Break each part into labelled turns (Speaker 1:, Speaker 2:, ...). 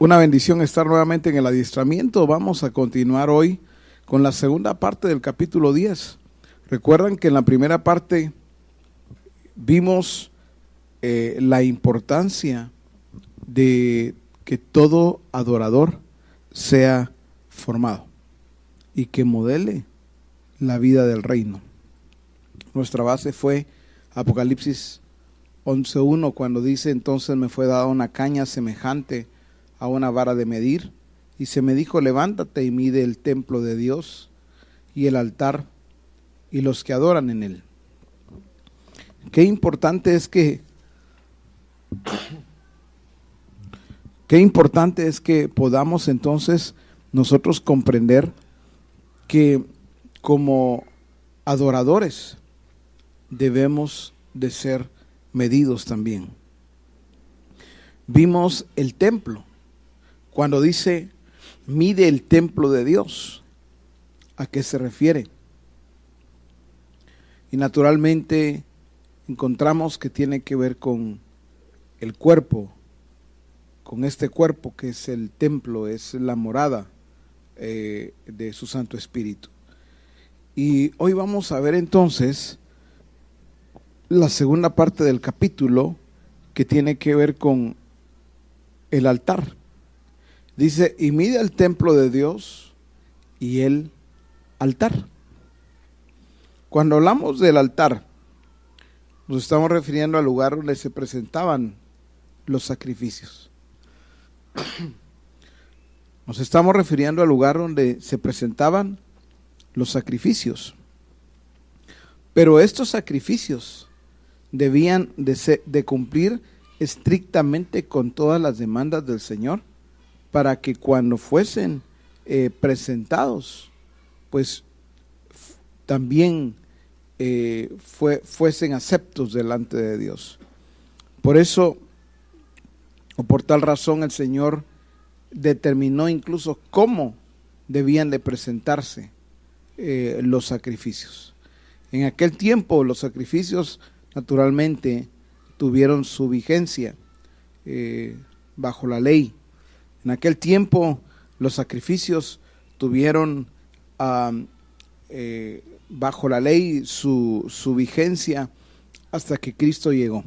Speaker 1: Una bendición estar nuevamente en el adiestramiento. Vamos a continuar hoy con la segunda parte del capítulo 10. Recuerdan que en la primera parte vimos la importancia de que todo adorador sea formado y que modele la vida del reino. Nuestra base fue Apocalipsis 11:1, cuando dice: entonces me fue dada una caña semejante a una vara de medir, y se me dijo: levántate y mide el templo de Dios y el altar y los que adoran en él. Qué importante es que podamos entonces nosotros comprender que como adoradores debemos de ser medidos también. Vimos el templo. Cuando dice mide el templo de Dios, ¿a qué se refiere? Y naturalmente encontramos que tiene que ver con el cuerpo, con este cuerpo que es el templo, es la morada de su Santo Espíritu. Y hoy vamos a ver entonces la segunda parte del capítulo, que tiene que ver con el altar. Dice: y mide el templo de Dios y el altar. Cuando hablamos del altar, nos estamos refiriendo al lugar donde se presentaban los sacrificios. Nos estamos refiriendo al lugar donde se presentaban los sacrificios. Pero estos sacrificios debían de cumplir estrictamente con todas las demandas del Señor, para que cuando fuesen presentados, pues también fuesen aceptos delante de Dios. Por eso, o por tal razón, el Señor determinó incluso cómo debían de presentarse los sacrificios. En aquel tiempo los sacrificios naturalmente tuvieron su vigencia bajo la ley. En aquel tiempo los sacrificios tuvieron bajo la ley su vigencia hasta que Cristo llegó.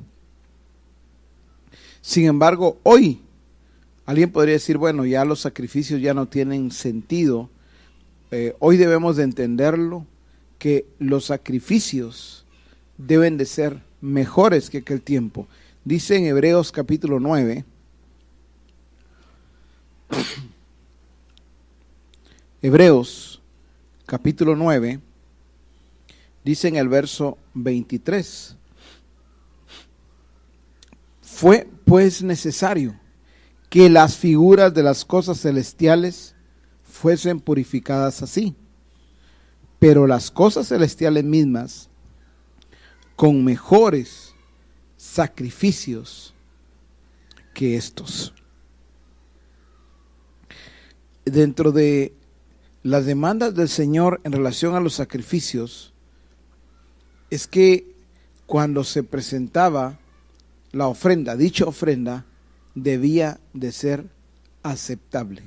Speaker 1: Sin embargo, hoy alguien podría decir: bueno, ya los sacrificios ya no tienen sentido. Hoy debemos de entenderlo, que los sacrificios deben de ser mejores que aquel tiempo. Dice en Hebreos capítulo 9, Hebreos capítulo 9, dice en el verso 23: fue pues necesario que las figuras de las cosas celestiales fuesen purificadas así, pero las cosas celestiales mismas con mejores sacrificios que estos. Dentro de las demandas del Señor en relación a los sacrificios, es que cuando se presentaba la ofrenda, dicha ofrenda debía de ser aceptable.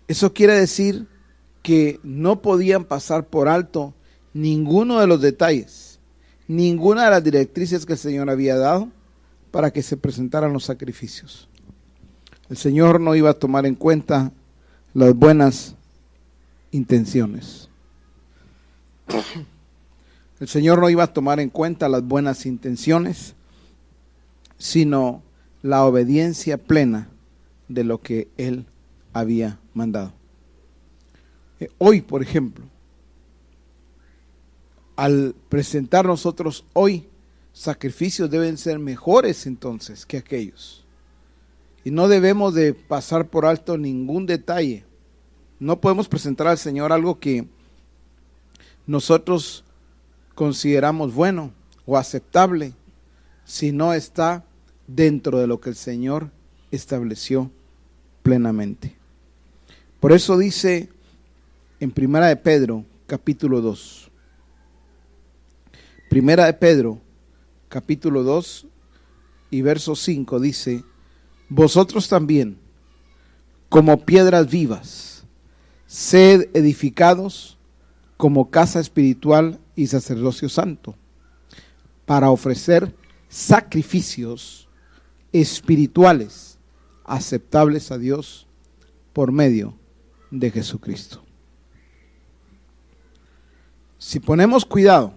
Speaker 1: Eso quiere decir que no podían pasar por alto ninguno de los detalles, ninguna de las directrices que el Señor había dado para que se presentaran los sacrificios. El Señor no iba a tomar en cuenta las buenas intenciones. El Señor no iba a tomar en cuenta las buenas intenciones, sino la obediencia plena de lo que Él había mandado. Hoy, por ejemplo, al presentar nosotros hoy sacrificios, deben ser mejores entonces que aquellos. Y no debemos de pasar por alto ningún detalle. No podemos presentar al Señor algo que nosotros consideramos bueno o aceptable si no está dentro de lo que el Señor estableció plenamente. Por eso dice en Primera de Pedro, capítulo 2. Primera de Pedro, capítulo 2 y verso 5 dice: vosotros también, como piedras vivas, sed edificados como casa espiritual y sacerdocio santo, para ofrecer sacrificios espirituales aceptables a Dios por medio de Jesucristo. Si ponemos cuidado,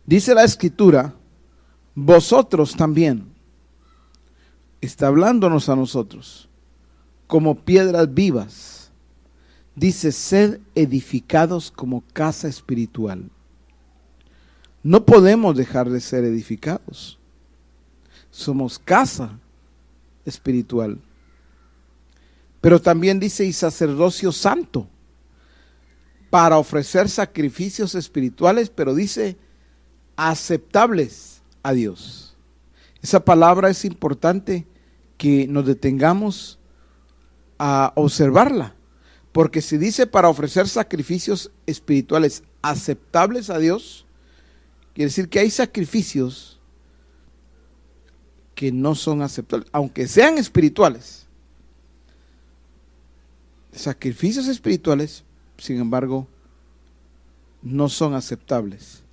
Speaker 1: dice la Escritura, vosotros también, está hablándonos a nosotros, como piedras vivas, dice, sed edificados como casa espiritual. No podemos dejar de ser edificados. Somos casa espiritual. Pero también dice, y sacerdocio santo, para ofrecer sacrificios espirituales, pero dice, aceptables a Dios. Esa palabra es importante que nos detengamos a observarla, porque si dice para ofrecer sacrificios espirituales aceptables a Dios, quiere decir que hay sacrificios que no son aceptables, aunque sean espirituales. Sacrificios espirituales, sin embargo, no son aceptables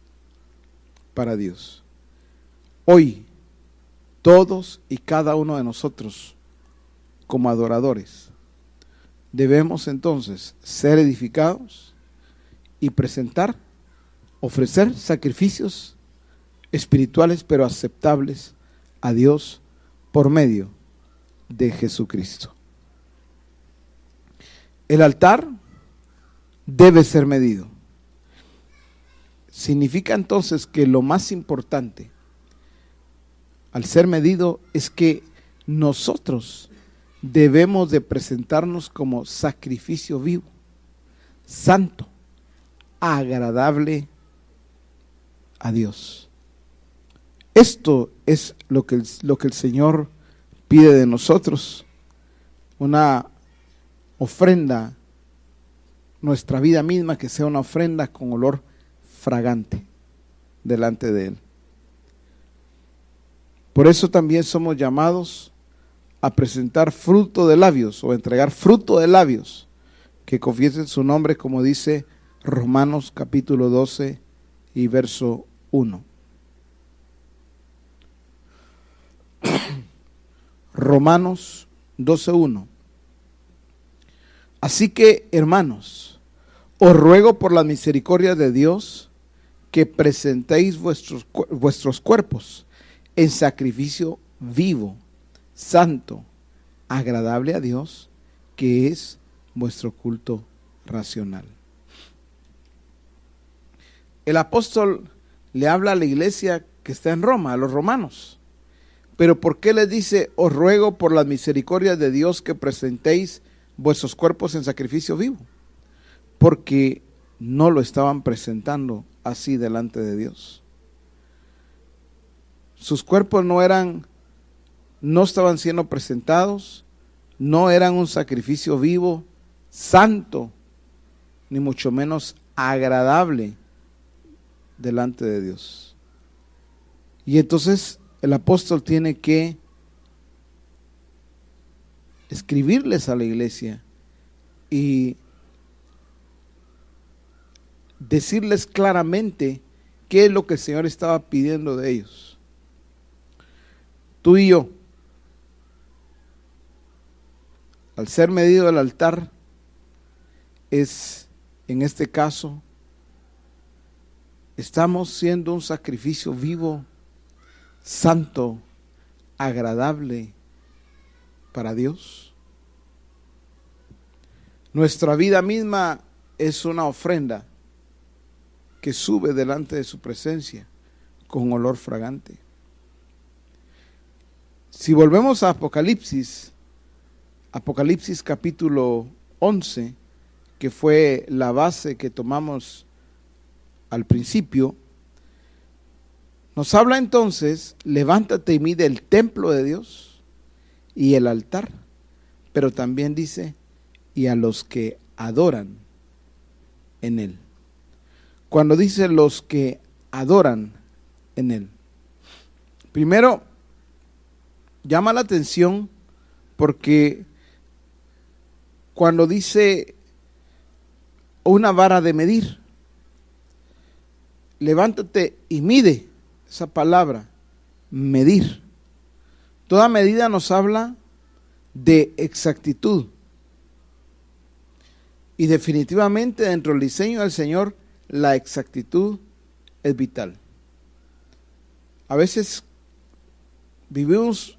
Speaker 1: para Dios. Hoy, todos y cada uno de nosotros, como adoradores, debemos entonces ser edificados y ofrecer sacrificios espirituales, pero aceptables a Dios por medio de Jesucristo. El altar debe ser medido. Significa entonces que lo más importante al ser medido es que nosotros debemos de presentarnos como sacrificio vivo, santo, agradable a Dios. Esto es lo que el Señor pide de nosotros, una ofrenda, nuestra vida misma, que sea una ofrenda con olor fragante delante de Él. Por eso también somos llamados a presentar fruto de labios, o entregar fruto de labios que confiesen su nombre, como dice Romanos capítulo 12 y verso 1. Romanos 12:1. Así que, hermanos, os ruego por la misericordia de Dios que presentéis vuestros cuerpos en sacrificio vivo, santo, agradable a Dios, que es vuestro culto racional. El apóstol le habla a la iglesia que está en Roma, a los romanos. Pero ¿por qué les dice, os ruego por la misericordia de Dios que presentéis vuestros cuerpos en sacrificio vivo? Porque no lo estaban presentando así delante de Dios. Sus cuerpos no estaban siendo presentados, no eran un sacrificio vivo, santo, ni mucho menos agradable delante de Dios. Y entonces el apóstol tiene que escribirles a la iglesia y decirles claramente qué es lo que el Señor estaba pidiendo de ellos. Tú y yo, al ser medido el altar, es, en este caso, estamos siendo un sacrificio vivo, santo, agradable para Dios. Nuestra vida misma es una ofrenda que sube delante de su presencia con olor fragante. Si volvemos a Apocalipsis capítulo 11, que fue la base que tomamos al principio, nos habla entonces, levántate y mide el templo de Dios y el altar, pero también dice, y a los que adoran en él. Cuando dice los que adoran en él, Primero, llama la atención porque cuando dice una vara de medir, levántate y mide, esa palabra, medir. Toda medida nos habla de exactitud. Y definitivamente dentro del diseño del Señor, la exactitud es vital. A veces vivimos,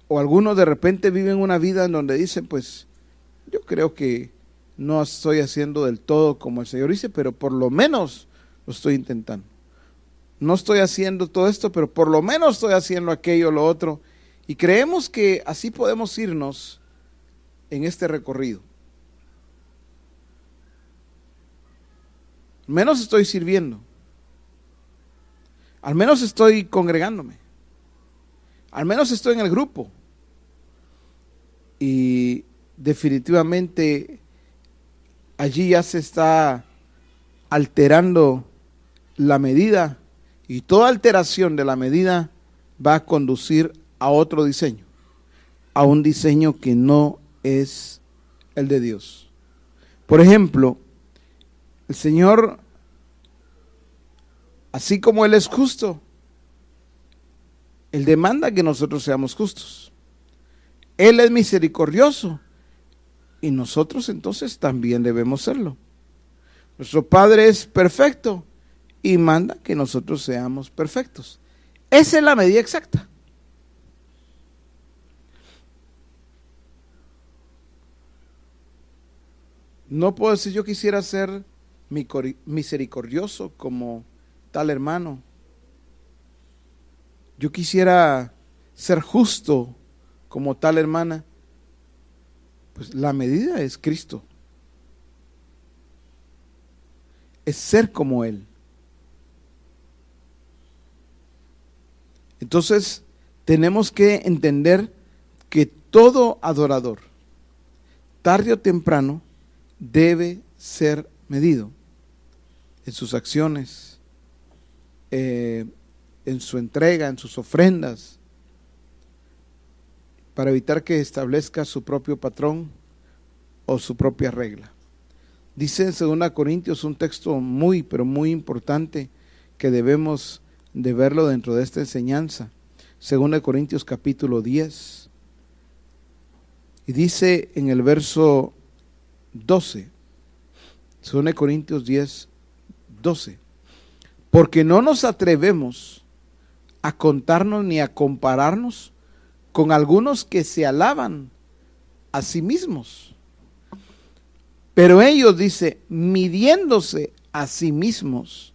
Speaker 1: o algunos de repente viven una vida en donde dicen, pues, yo creo que no estoy haciendo del todo como el Señor dice, pero por lo menos lo estoy intentando. No estoy haciendo todo esto, pero por lo menos estoy haciendo aquello, lo otro. Y creemos que así podemos irnos en este recorrido. Al menos estoy sirviendo. Al menos estoy congregándome. Al menos estoy en el grupo. Y definitivamente allí ya se está alterando la medida, y toda alteración de la medida va a conducir a otro diseño, a un diseño que no es el de Dios. Por ejemplo, el Señor, así como Él es justo, Él demanda que nosotros seamos justos. Él es misericordioso y nosotros entonces también debemos serlo. Nuestro Padre es perfecto y manda que nosotros seamos perfectos. Esa es la medida exacta. No puedo decir yo quisiera ser misericordioso como tal hermano. Yo quisiera ser justo como tal hermana. Pues la medida es Cristo. Es ser como Él. Entonces, tenemos que entender que todo adorador, tarde o temprano, debe ser medido en sus acciones, en su entrega, en sus ofrendas, para evitar que establezca su propio patrón o su propia regla. Dice en 2 Corintios un texto muy, pero muy importante que debemos de verlo dentro de esta enseñanza. 2 Corintios capítulo 10. Y dice en el verso 12, 2 Corintios 10, 12. Porque no nos atrevemos a contarnos ni a compararnos con algunos que se alaban a sí mismos. Pero ellos, dice, midiéndose a sí mismos,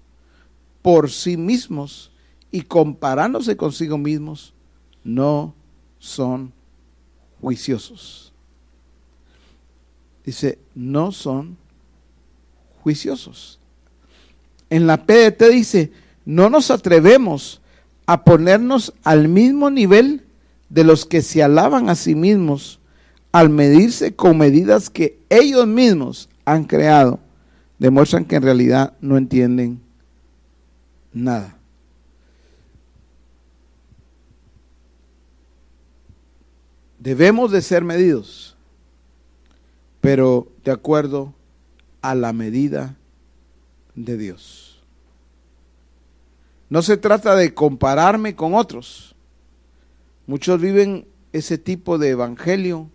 Speaker 1: por sí mismos y comparándose consigo mismos, no son juiciosos. Dice, no son juiciosos. En la PDT dice, no nos atrevemos a ponernos al mismo nivel de los que se alaban a sí mismos al medirse con medidas que ellos mismos han creado. Demuestran que en realidad no entienden nada. Debemos de ser medidos, pero de acuerdo a la medida de Dios. No se trata de compararme con otros. Muchos viven ese tipo de evangelio,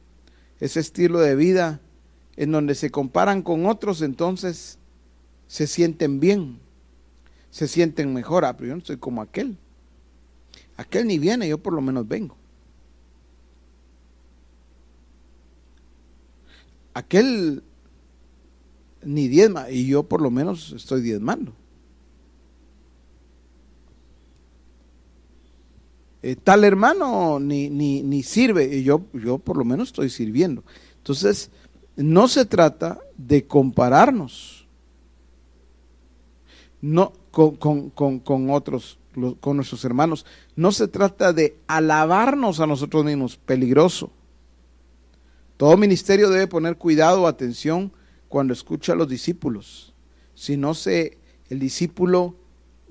Speaker 1: ese estilo de vida, en donde se comparan con otros, entonces se sienten bien, se sienten mejor. Ah, pero yo no soy como aquel. Aquel ni viene, yo por lo menos vengo. Aquel ni diezma y yo por lo menos estoy diezmando. Tal hermano ni sirve y yo por lo menos estoy sirviendo. Entonces, no se trata de compararnos no con otros, con nuestros hermanos. No se trata de alabarnos a nosotros mismos, peligroso. Todo ministerio debe poner cuidado o atención cuando escucha a los discípulos. El discípulo,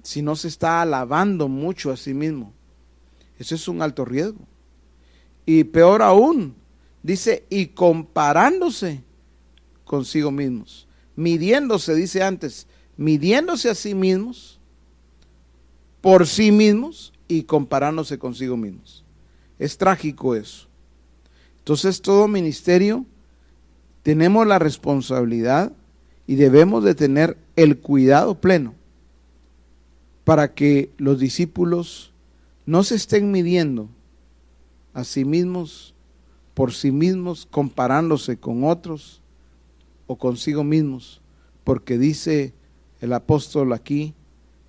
Speaker 1: si no se está alabando mucho a sí mismo, Ese es un alto riesgo. Y peor aún, dice, y comparándose consigo mismos. Midiéndose, dice antes, midiéndose a sí mismos, por sí mismos y comparándose consigo mismos. Es trágico eso. Entonces todo ministerio tenemos la responsabilidad y debemos de tener el cuidado pleno para que los discípulos no se estén midiendo a sí mismos, por sí mismos, comparándose con otros o consigo mismos, porque dice el apóstol aquí,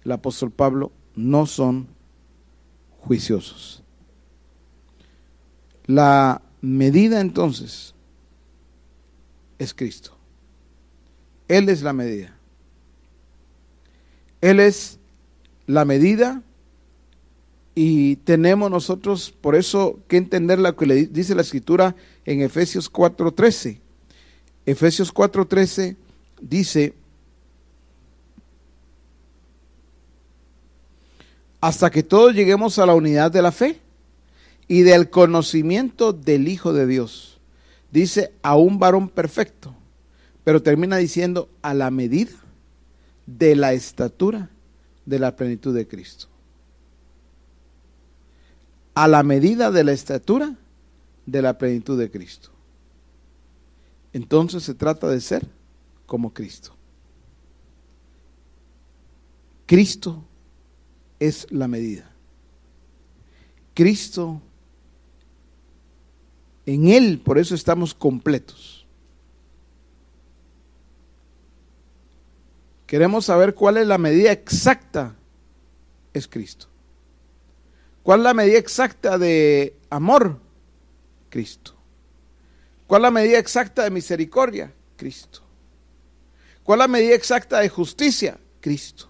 Speaker 1: el apóstol Pablo, no son juiciosos. La medida entonces es Cristo. Él es la medida. Él es la medida y tenemos nosotros por eso que entender lo que le dice la Escritura en Efesios 4:13. Efesios 4:13 dice: hasta que todos lleguemos a la unidad de la fe y del conocimiento del Hijo de Dios. Dice a un varón perfecto, pero termina diciendo a la medida de la estatura de la plenitud de Cristo. A la medida de la estatura de la plenitud de Cristo. Entonces se trata de ser como Cristo. Cristo es la medida. Cristo, en Él, por eso estamos completos. Queremos saber cuál es la medida exacta, es Cristo. ¿Cuál es la medida exacta de amor? Cristo. ¿Cuál es la medida exacta de misericordia? Cristo. ¿Cuál es la medida exacta de justicia? Cristo.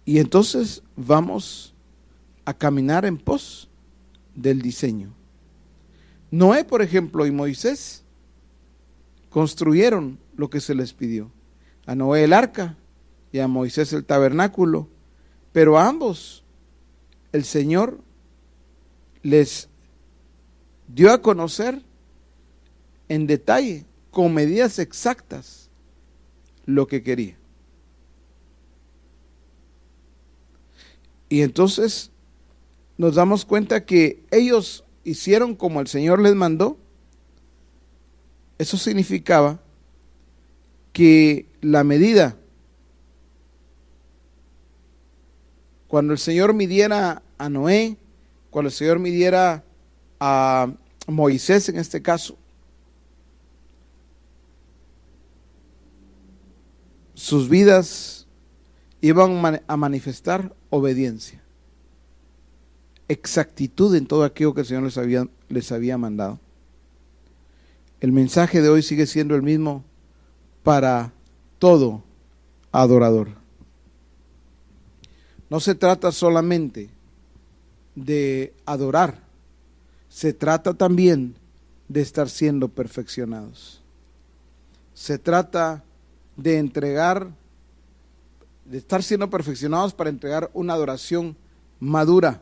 Speaker 1: Y entonces vamos a caminar en pos del diseño. Noé, por ejemplo, y Moisés construyeron lo que se les pidió. A Noé el arca y a Moisés el tabernáculo, pero a ambos el Señor les dio a conocer en detalle, con medidas exactas, lo que quería. Y entonces nos damos cuenta que ellos hicieron como el Señor les mandó. Eso significaba que la medida, cuando el Señor midiera a Noé, cuando el Señor midiera a Moisés en este caso, sus vidas iban a manifestar obediencia, exactitud en todo aquello que el Señor les había mandado. El mensaje de hoy sigue siendo el mismo para todo adorador. No se trata solamente de adorar, se trata también de estar siendo perfeccionados. Se trata de entregar, de estar siendo perfeccionados para entregar una adoración madura,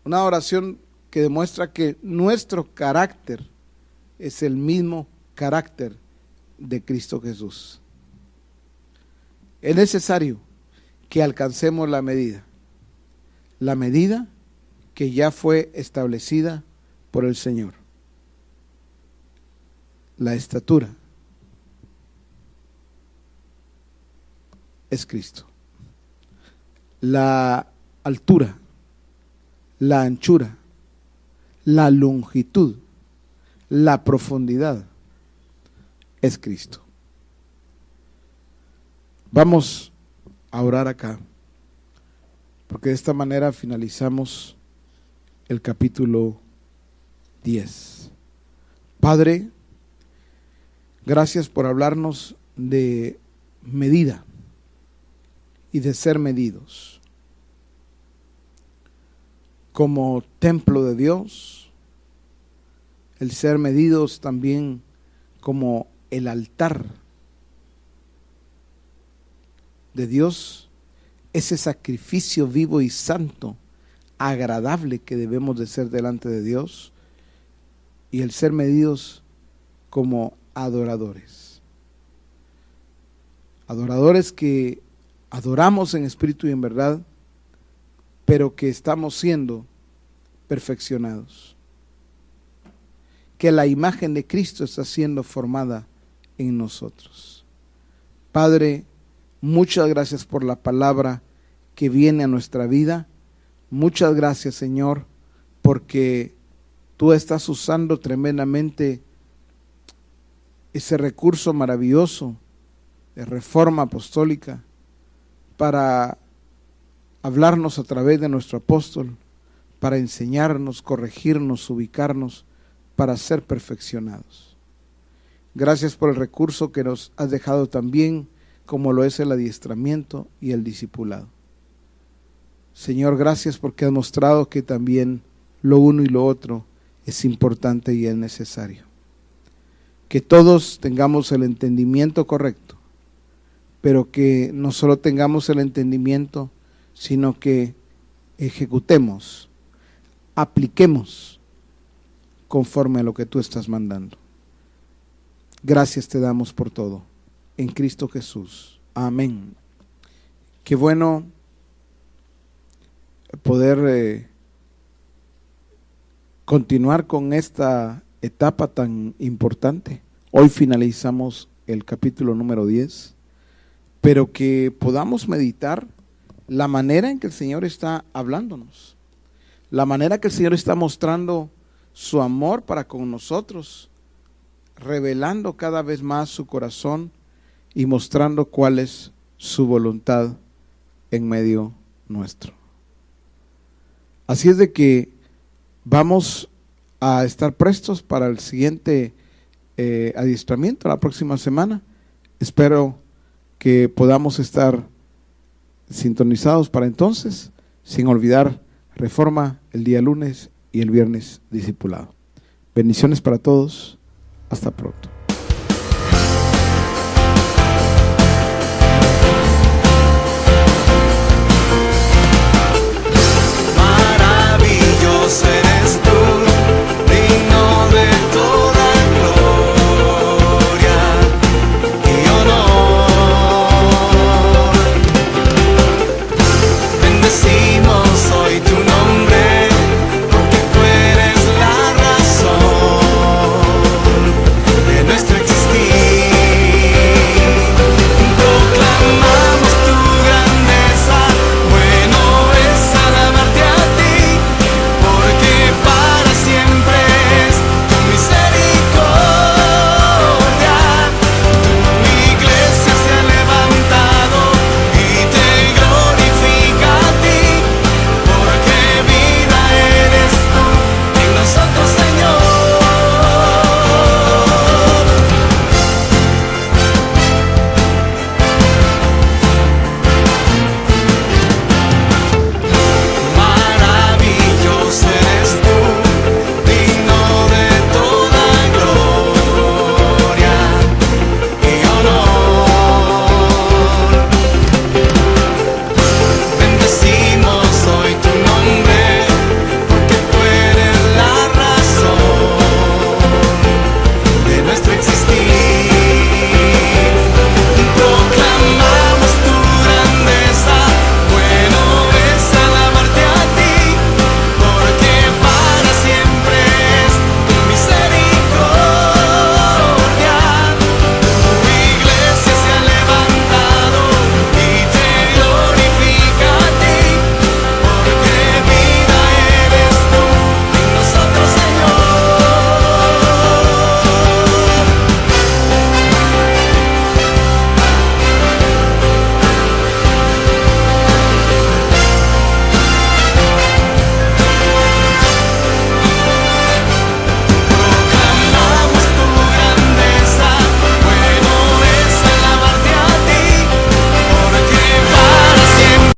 Speaker 1: una adoración que demuestra que nuestro carácter es el mismo carácter de Cristo Jesús. Es necesario que alcancemos la medida que ya fue establecida por el Señor. La estatura es Cristo. La altura, la anchura, la longitud, la profundidad es Cristo. Vamos a orar acá, porque de esta manera finalizamos el capítulo 10. Padre, gracias por hablarnos de medida y de ser medidos como templo de Dios, el ser medidos también como el altar de Dios, ese sacrificio vivo y santo, agradable que debemos de ser delante de Dios, y el ser medidos como adoradores. Adoradores que adoramos en espíritu y en verdad, pero que estamos siendo perfeccionados. Que la imagen de Cristo está siendo formada en nosotros. Padre, muchas gracias por la palabra que viene a nuestra vida. Muchas gracias, Señor, porque tú estás usando tremendamente ese recurso maravilloso de Reforma Apostólica para hablarnos a través de nuestro apóstol, para enseñarnos, corregirnos, ubicarnos, para ser perfeccionados. Gracias por el recurso que nos has dejado también, como lo es el adiestramiento y el discipulado. Señor, gracias porque has mostrado que también lo uno y lo otro es importante y es necesario. Que todos tengamos el entendimiento correcto, pero que no solo tengamos el entendimiento, sino que ejecutemos, apliquemos conforme a lo que tú estás mandando. Gracias te damos por todo, en Cristo Jesús. Amén. Qué bueno poder continuar con esta etapa tan importante. Hoy finalizamos el capítulo número 10, pero que podamos meditar la manera en que el Señor está hablándonos, la manera que el Señor está mostrando su amor para con nosotros, revelando cada vez más su corazón y mostrando cuál es su voluntad en medio nuestro. Así es de que vamos a estar prestos para el siguiente adiestramiento la próxima semana. Espero que podamos estar sintonizados para entonces, sin olvidar Reforma el día lunes y el viernes discipulado. Bendiciones para todos. Hasta pronto.